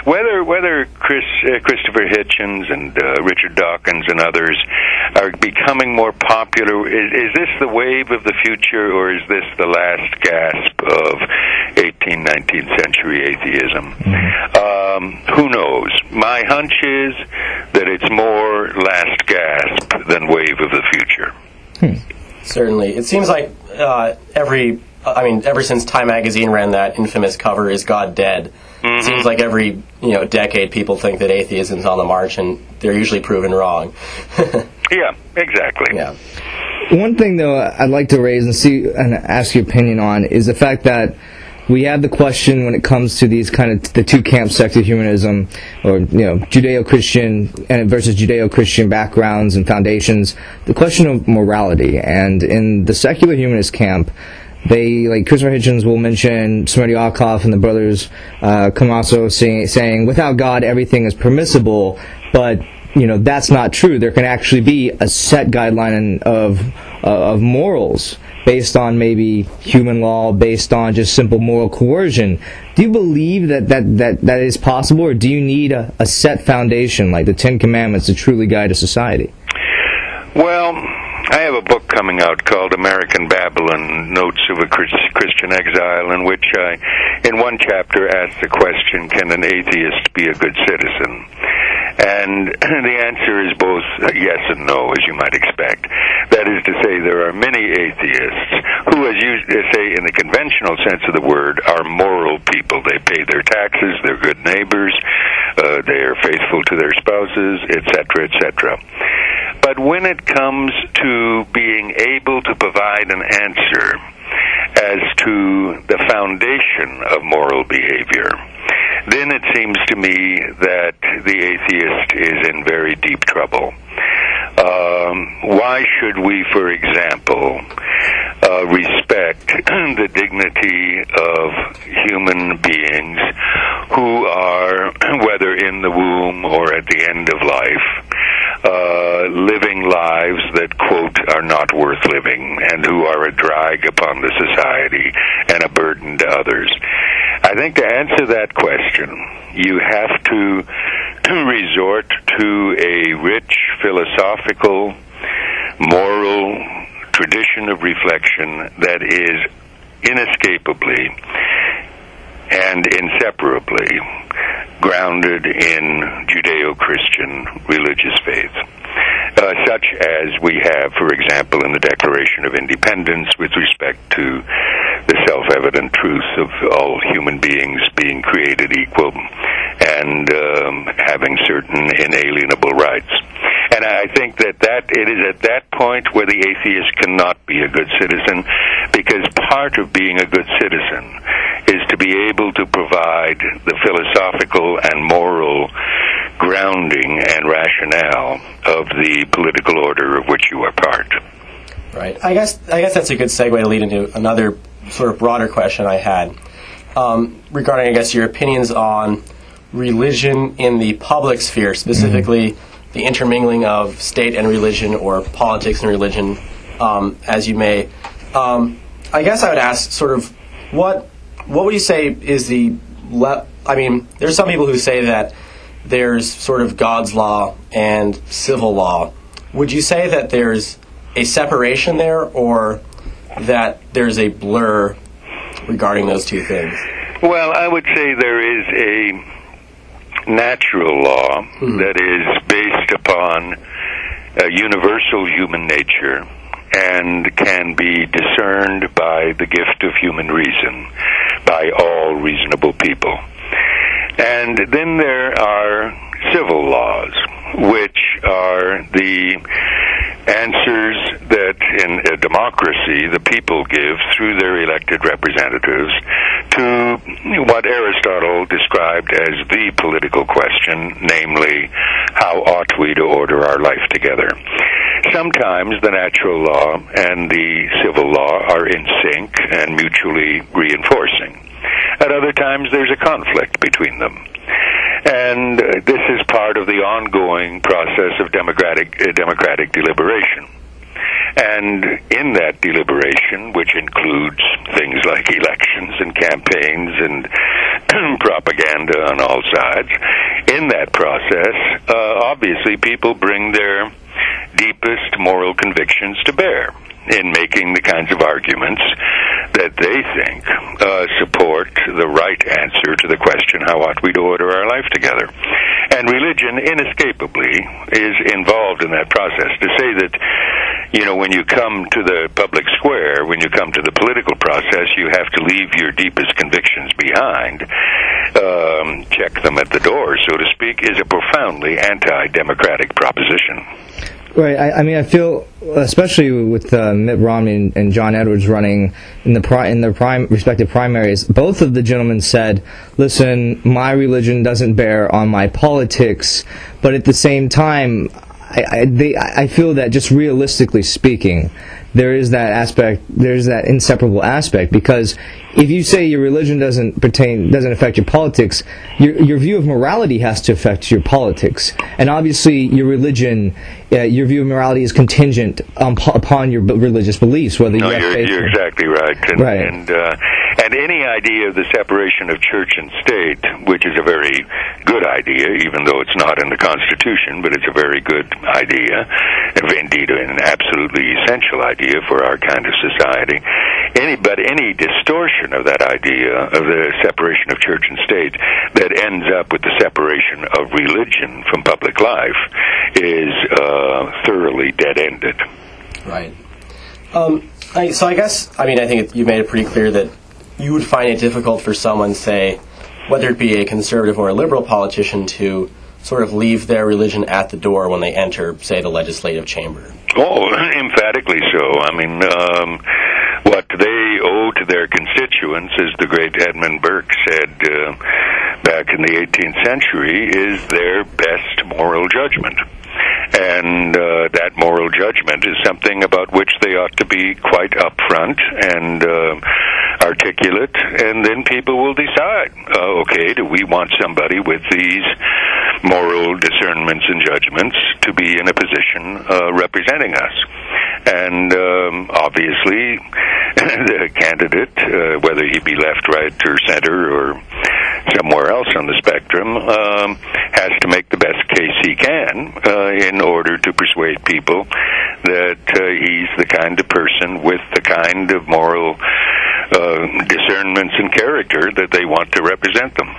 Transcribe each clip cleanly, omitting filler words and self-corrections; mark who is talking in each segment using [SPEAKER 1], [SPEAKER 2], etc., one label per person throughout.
[SPEAKER 1] Whether Christopher Hitchens and Richard Dawkins and others are becoming more popular, is this the wave of the future, or is this the last gasp of 18th, 19th century atheism? Who knows? My hunch is that it's more last gasp than wave of the future.
[SPEAKER 2] Certainly. It seems like ever since Time magazine ran that infamous cover, "Is God Dead?" It seems like every decade people think that atheism's on the march, and they're usually proven wrong.
[SPEAKER 1] Yeah, exactly.
[SPEAKER 2] Yeah.
[SPEAKER 3] One thing, though, I'd like to raise and ask your opinion on is the fact that we have the question when it comes to these kind of the two camp sects of humanism, or Judeo-Christian versus Judeo-Christian backgrounds and foundations, the question of morality. And in the secular humanist camp, they, like Christopher Hitchens will mention Smerdyakov and the brothers Kamaso saying, without God everything is permissible, but that's not true. There can actually be a set guideline of morals based on maybe human law, based on just simple moral coercion. Do you believe that is possible, or do you need a set foundation like the Ten Commandments to truly guide a society?
[SPEAKER 1] Well, I have a book coming out called American Babylon, Notes of a Christian Exile, in which I, in one chapter, ask the question, can an atheist be a good citizen? And the answer is both yes and no, as you might expect. That is to say, there are many atheists who, as you say in the conventional sense of the word, are moral people. They pay their taxes, they're good neighbors, they are faithful to their spouses, etc., etc. But when it comes to being able to provide an answer as to the foundation of moral behavior, then it seems to me that the atheist is in very deep trouble. Why should we, for example, respect the dignity of human beings who are, whether in the womb or at the end of life, living lives that, quote, are not worth living, and who are a drag upon the society and a burden to others? I think to answer that question, you have to resort to a rich philosophical, moral tradition of reflection that is inescapably and inseparably grounded in Judeo-Christian religious faith, such as we have, for example, in the Declaration of Independence with respect to the self-evident truth of all human beings being created equal and having certain inalienable rights. And I think that it is at that point where the atheist cannot be a good citizen, because part of being a good citizen is to be able to provide the philosophical and moral grounding and rationale of the political order of which you are part.
[SPEAKER 2] Right. I guess that's a good segue to lead into another sort of broader question I had regarding, I guess, your opinions on religion in the public sphere, specifically the intermingling of state and religion, or politics and religion, as you may. I guess I would ask, sort of, what would you say is there's some people who say that there's sort of God's law and civil law. Would you say that there's a separation there, or that there's a blur regarding those two things?
[SPEAKER 1] Well, I would say there is a natural law that is based upon universal human nature and can be discerned by the gift of human reason, by all reasonable people. And then there are civil laws, which are the answers that in a democracy the people give through their elected representatives to what Aristotle described as the political question, namely, how ought we to order our life together? Sometimes the natural law and the civil law are in sync and mutually reinforcing. At other times there's a conflict between them. And this is part of the ongoing process of democratic deliberation. And in that deliberation, which includes things like elections and campaigns and propaganda on all sides. In that process, obviously people bring their deepest moral convictions to bear in making the kinds of arguments that they think support the right answer to the question, how ought we to order our life together? And religion inescapably is involved in that process. To say that, when you come to the public square, when you come to the political process, you have to leave your deepest convictions behind, check them at the door, so to speak, is a profoundly anti-democratic proposition.
[SPEAKER 3] Right. I feel, especially with Mitt Romney and John Edwards running in their respective primaries, both of the gentlemen said, "Listen, my religion doesn't bear on my politics," but at the same time, I feel that just realistically speaking, there is that aspect, there's that inseparable aspect, because if you say your religion doesn't affect your politics, your view of morality has to affect your politics, and obviously your religion, your view of morality is contingent upon your religious beliefs. Whether
[SPEAKER 1] you're exactly right, and any idea of the separation of church and state, which is a very good idea, even though it's not in the Constitution, but it's a very good idea, indeed an absolutely essential idea for our kind of society. Any distortion of that idea of the separation of church and state that ends up with the separation of religion from public life is thoroughly dead-ended.
[SPEAKER 2] Right. So I guess, I think you made it pretty clear that you would find it difficult for someone, say, whether it be a conservative or a liberal politician, to sort of leave their religion at the door when they enter, say, the legislative chamber.
[SPEAKER 1] Oh, emphatically so. What they owe to their constituents, as the great Edmund Burke said back in the 18th century, is their best moral judgment. And that moral judgment is something about which they ought to be quite upfront and articulate, and then people will decide, okay, do we want somebody with these moral discernments and judgments to be in a position representing us? And obviously, the candidate, whether he be left, right, or center, or somewhere else on the spectrum, has to make the best case he can in order to persuade people that he's the kind of person with the kind of moral discernments and character that they want to represent them.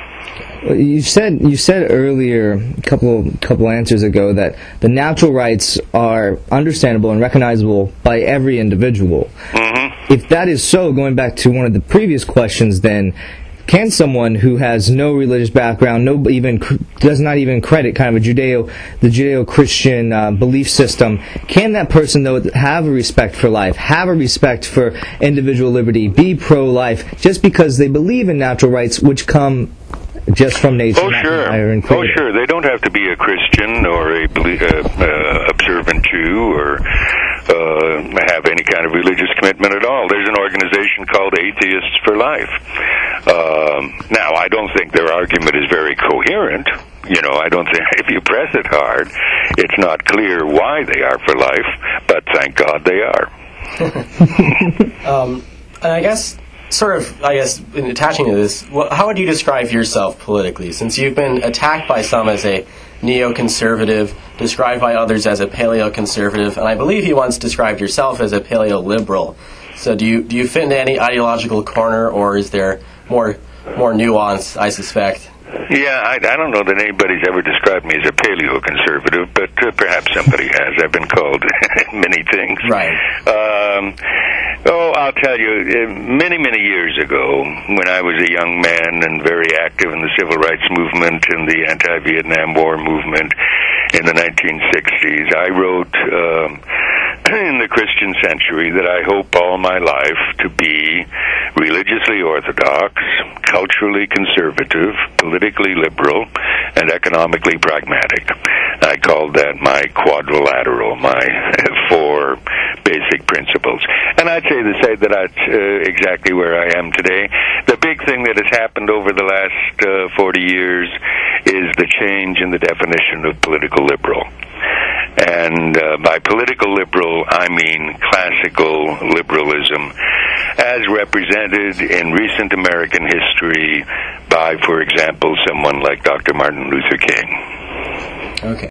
[SPEAKER 3] You said earlier, a couple answers ago, that the natural rights are understandable and recognizable by every individual. Mm-hmm. If that is so, going back to one of the previous questions, then can someone who has no religious background, does not even credit kind of the Judeo-Christian belief system, can that person though have a respect for life, have a respect for individual liberty, be pro-life, just because they believe in natural rights which come just from nature?
[SPEAKER 1] Oh, sure. They don't have to be a Christian or a observant Jew or have any kind of religious commitment at all. There's an organization called Atheists for Life. Now, I don't think their argument is very coherent. I don't think, if you press it hard, it's not clear why they are for life, but thank God they are.
[SPEAKER 2] And I guess, in attaching to this, how would you describe yourself politically? Since you've been attacked by some as a neoconservative, described by others as a paleoconservative, and I believe you once described yourself as a paleoliberal. So do you fit into any ideological corner, or is there more nuance, I suspect?
[SPEAKER 1] Yeah, I don't know that anybody's ever described me as a paleoconservative, but perhaps somebody has. I've been called many things.
[SPEAKER 2] Right.
[SPEAKER 1] I'll tell you, many, many years ago, when I was a young man and very active in the civil rights movement and the anti-Vietnam War movement in the 1960s, I wrote in the Christian Century that I hope all my life to be religiously orthodox, culturally conservative, politically liberal, and economically pragmatic. I called that my quadrilateral, my four basic principles. And I'd say that that's exactly where I am today. The big thing that has happened over the last 40 years is the change in the definition of political liberal. And by political liberal, I mean classical liberalism, as represented in recent American history by, for example, someone like Dr. Martin Luther King.
[SPEAKER 2] Okay.